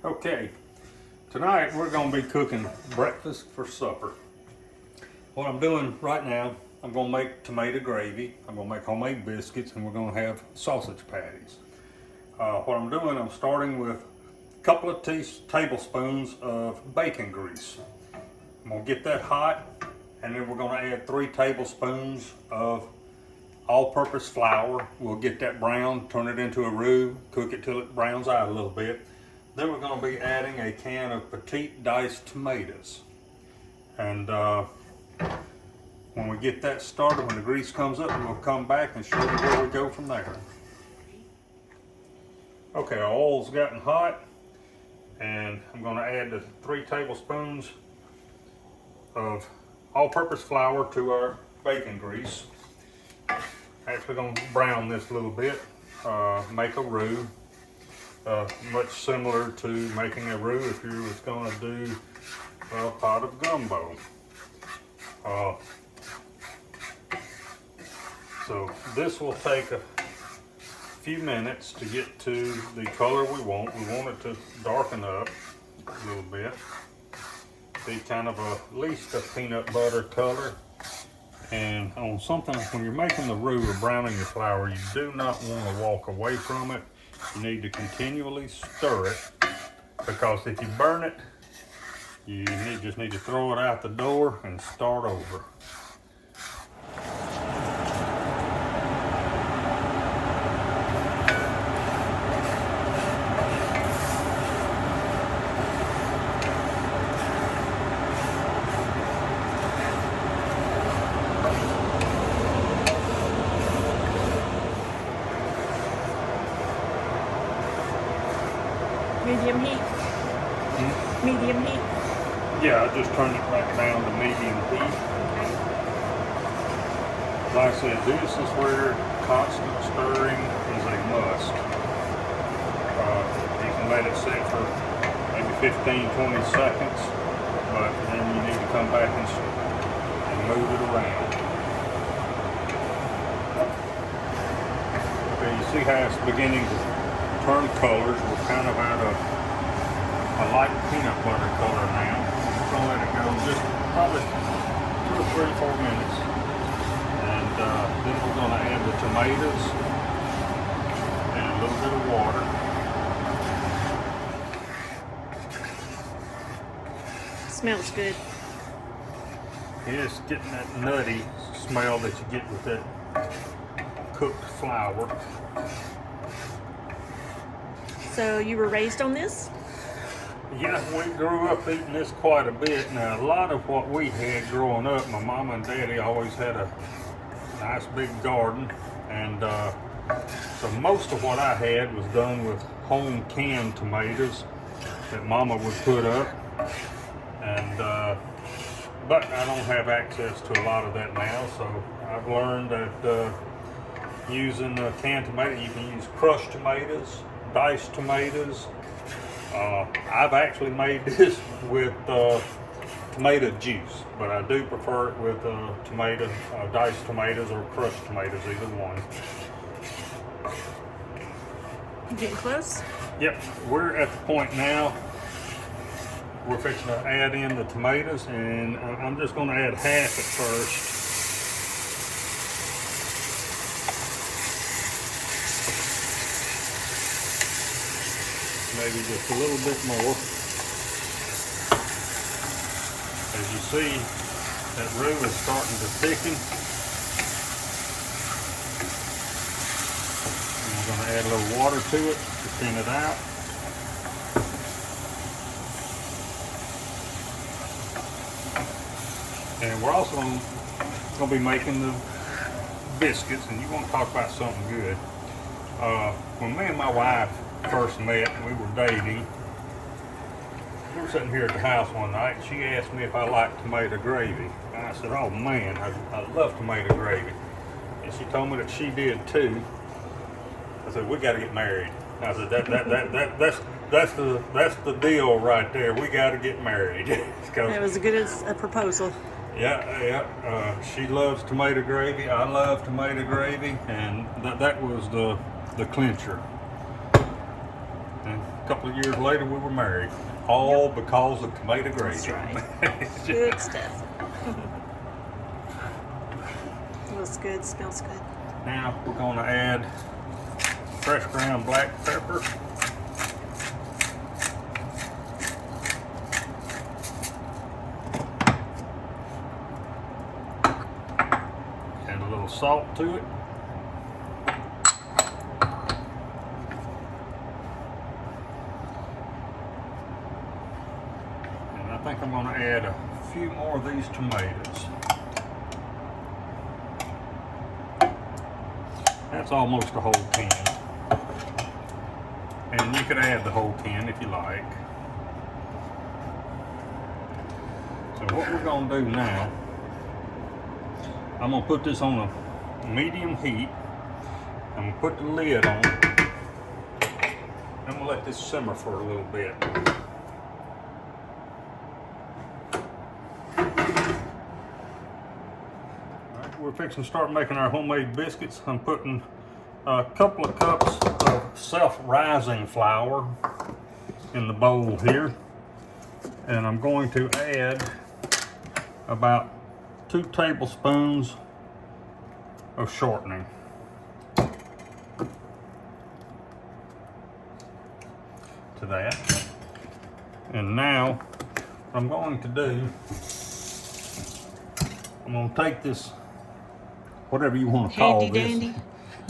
Okay, tonight we're going to be cooking breakfast for supper. What I'm doing right now, I'm going to make tomato gravy, I'm going to make homemade biscuits, and we're going to have sausage patties. What I'm doing, I'm starting with a couple of tablespoons of bacon grease. I'm going to get that hot, and then we're going to add 3 tablespoons of all-purpose flour. We'll get that brown, turn it into a roux, cook it till it browns out a little bit. Then we're going to be adding a can of petite diced tomatoes. And when we get that started, when the grease comes up, we'll come back and show you where we go from there. Okay, our oil's gotten hot, and I'm going to add the 3 tablespoons of all-purpose flour to our bacon grease. Actually going to brown this a little bit, make a roux. Much similar to making a roux if you was going to do a pot of gumbo. So this will take a few minutes to get to the color we want. We want it to darken up a little bit, be kind of at least a peanut butter color. And on something, when you're making the roux or browning your flour, you do not want to walk away from it. You need to continually stir it, because if you burn it, you just need to throw it out the door and start over. Medium heat? Medium heat? Yeah, I just turned it right down to medium heat. Okay. Like I said, this is where constant stirring is a must. You can let it sit for maybe 15-20 seconds, but then you need to come back and move it around. Okay, you see how it's beginning to turn colors. We're kind of at a light peanut butter color now. We're going to let it go just probably 2 or 3, 4 minutes. And then we're going to add the tomatoes and a little bit of water. Smells good. It's getting that nutty smell that you get with that cooked flour. So you were raised on this? Yeah, we grew up eating this quite a bit. Now, a lot of what we had growing up, my mom and daddy always had a nice big garden, and so most of what I had was done with home canned tomatoes that mama would put up, and but I don't have access to a lot of that now, so I've learned that using canned tomato, you can use crushed tomatoes, diced tomatoes. I've actually made this with tomato juice, but I do prefer it with diced tomatoes or crushed tomatoes, either one. You getting close? Yep, we're at the point now. We're fixing to add in the tomatoes, and I'm just going to add half at first. Maybe just a little bit more. As you see, that roux is starting to thicken. And we're going to add a little water to it to thin it out. And we're also going to be making the biscuits, and you want to talk about something good. When me and my wife first met, we were dating. We were sitting here at the house one night, and she asked me if I liked tomato gravy. And I said, oh man, I love tomato gravy. And she told me that she did too. I said, we got to get married. I said, that's the deal right there. We got to get married. That was as good as a proposal. Yeah. She loves tomato gravy. I love tomato gravy, and that was the clincher. And couple of years later, we were married. All because of tomato gravy. That's right. Good stuff. Looks good, smells good. Now we're going to add fresh ground black pepper. Add a little salt to it. And I think I'm going to add a few more of these tomatoes. That's almost a whole can. And you could add the whole can if you like. So what we're going to do now, I'm going to put this on a medium heat. I'm going to put the lid on. I'm going to let this simmer for a little bit. We're fixing to start making our homemade biscuits. I'm putting a couple of cups of self-rising flour in the bowl here. And I'm going to add about 2 tablespoons of shortening. To that. And now what I'm going to do, I'm going to take this, whatever you want to call Handy this, dandy.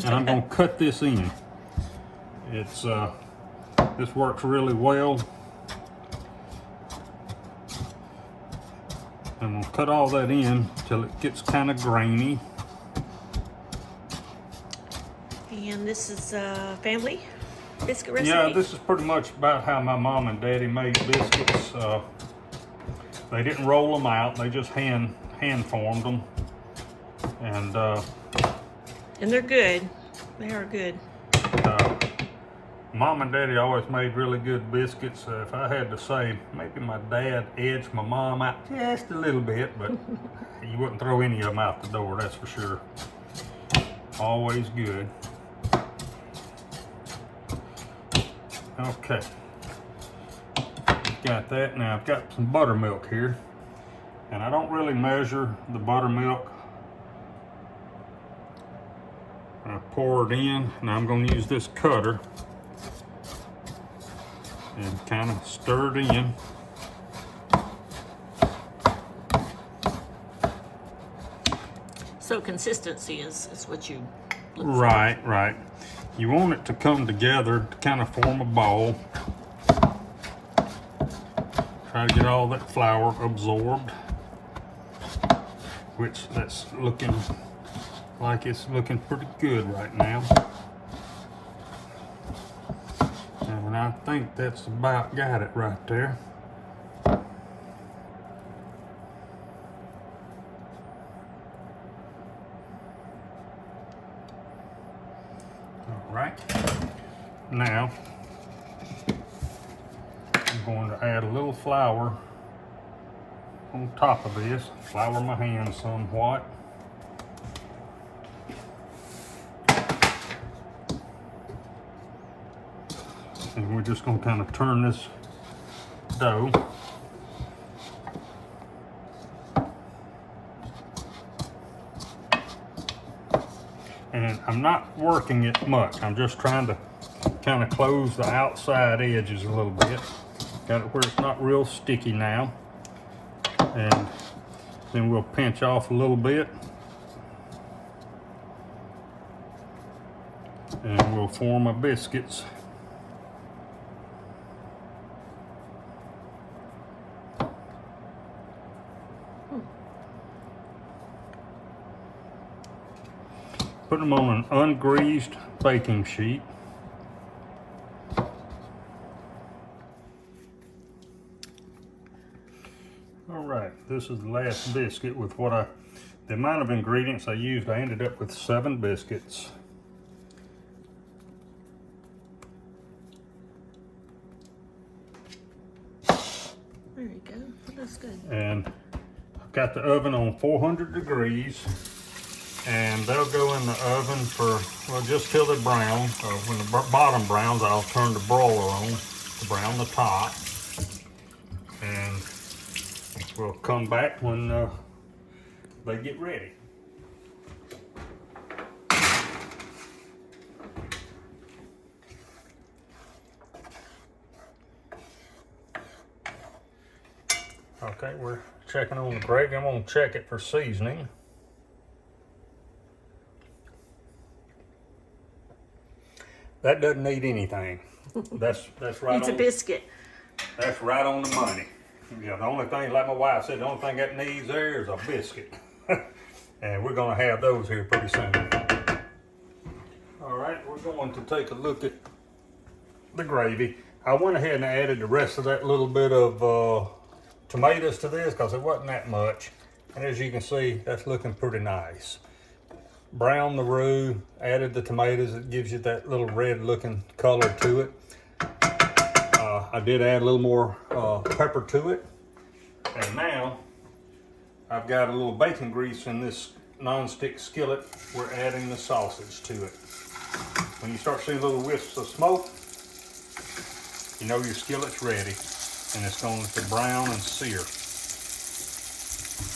and I'm going to cut this in. It's this works really well. And we'll cut all that in till it gets kind of grainy. And this is a family biscuit recipe? Yeah, this is pretty much about how my mom and daddy made biscuits. They didn't roll them out; they just hand formed them. And they're good. They are good. Mom and Daddy always made really good biscuits. If I had to say, maybe my dad edged my mom out just a little bit, but you wouldn't throw any of them out the door, that's for sure. Always good. Okay. Got that. Now I've got some buttermilk here. And I don't really measure the buttermilk. I pour it in. Now I'm going to use this cutter and kind of stir it in. So consistency is what you look for. Right. You want it to come together to kind of form a ball. Try to get all that flour absorbed, which that's looking like it's looking pretty good right now. And I think that's about got it right there. All right. Now, I'm going to add a little flour on top of this. Flour my hands somewhat. And we're just going to kind of turn this dough. And I'm not working it much. I'm just trying to kind of close the outside edges a little bit. Got it where it's not real sticky now. And then we'll pinch off a little bit. And we'll form our biscuits. Put them on an ungreased baking sheet. All right, this is the last biscuit with the amount of ingredients I used. I ended up with 7 biscuits. There you go. That's good. And I've got the oven on 400 degrees. And they'll go in the oven for, well, just till they brown. When the bottom browns, I'll turn the broiler on. to brown the top. And we'll come back when they get ready. Okay, we're checking on the gravy. I'm gonna check it for seasoning. That doesn't need anything. That's right. It's a biscuit. That's right on the money. Yeah, the only thing, like my wife said, the only thing that needs there is a biscuit. And we're gonna have those here pretty soon. All right, we're going to take a look at the gravy. I went ahead and added the rest of that little bit of tomatoes to this because it wasn't that much. And as you can see, that's looking pretty nice. Browned the roux, added the tomatoes. It gives you that little red looking color to it. I did add a little more pepper to it. And now I've got a little bacon grease in this non-stick skillet. We're adding the sausage to it. When you start seeing little wisps of smoke, you know your skillet's ready, and it's going to brown and sear.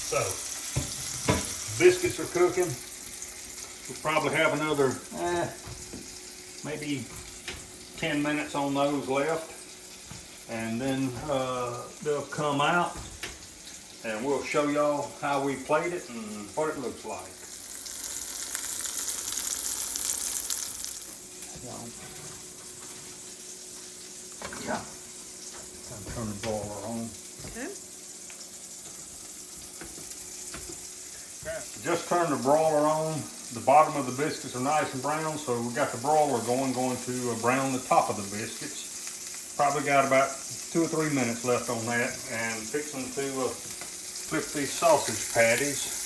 So, biscuits are cooking. We'll probably have another, maybe 10 minutes on those left, and then they'll come out, and we'll show y'all how we plate it and what it looks like. Yeah. Turn the broiler on. Okay. Just turn the broiler on. The bottom of the biscuits are nice and brown, so we got the broiler going to brown the top of the biscuits. Probably got about 2 or 3 minutes left on that, and fixing to flip these sausage patties.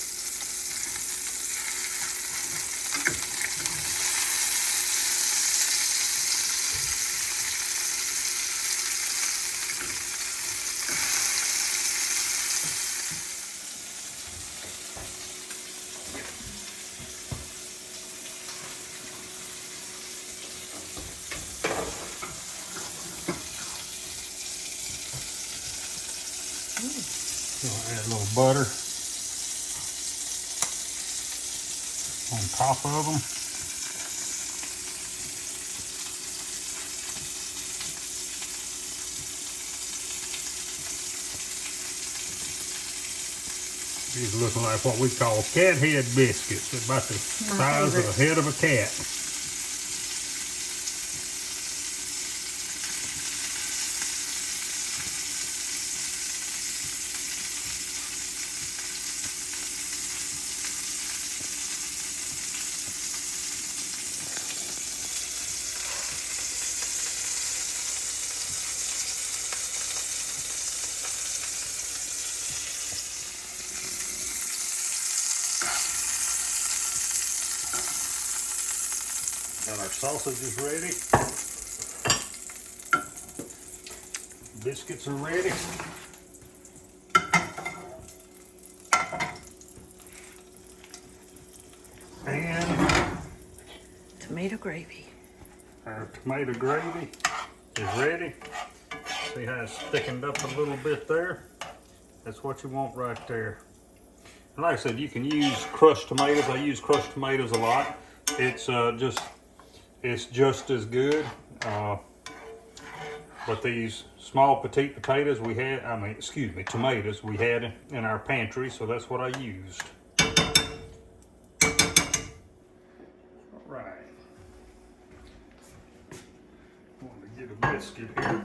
Add a little butter on top of them. These are looking like what we call cat head biscuits. They're about the size of the head of a cat. And our sausage is ready. Biscuits are ready. And Tomato gravy. our tomato gravy is ready. See how it's thickened up a little bit there? That's what you want right there. And like I said, you can use crushed tomatoes. I use crushed tomatoes a lot. It's just as good. But these small petite potatoes tomatoes we had in our pantry, so that's what I used. All right. Want to get a biscuit here.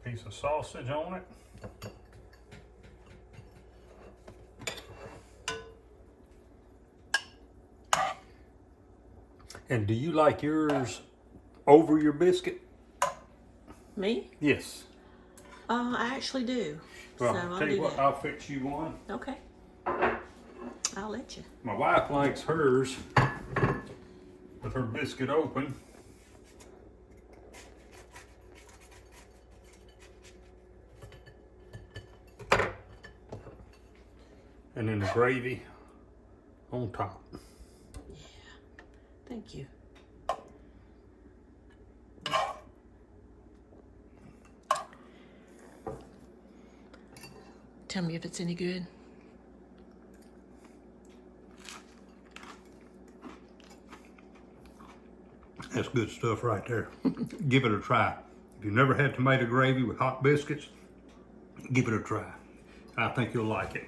Piece of sausage on it. And do you like yours over your biscuit? Me? Yes. I actually do. Well, so I'll I'll tell you do what, that. I'll fix you one. Okay. I'll let you. My wife likes hers with her biscuit open. and then the gravy on top. Thank you. Tell me if it's any good. That's good stuff right there. Give it a try. If you've never had tomato gravy with hot biscuits, give it a try. I think you'll like it.